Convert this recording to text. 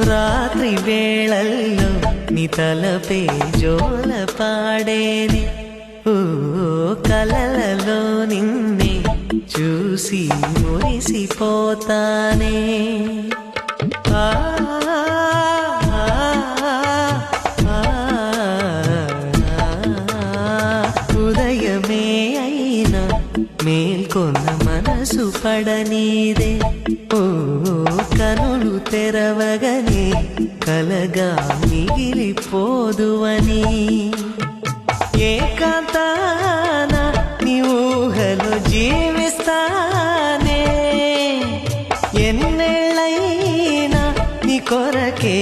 రాత్రి వేళల్లో నీ తలపే జోల పాడేనే ఓ కలలలో నిన్నే చూసి మురిసిపోతానే ఆ ఉదయమే అయినా మేల్కొన్న మనసు పడనీదే ఓ కనులు తెరవగనే కలగా మిగిలిపోదువని ఏకాంతాన నీ ఊహలో జీవిస్తానే ఎన్నేళ్ళైనా నీ కొరకే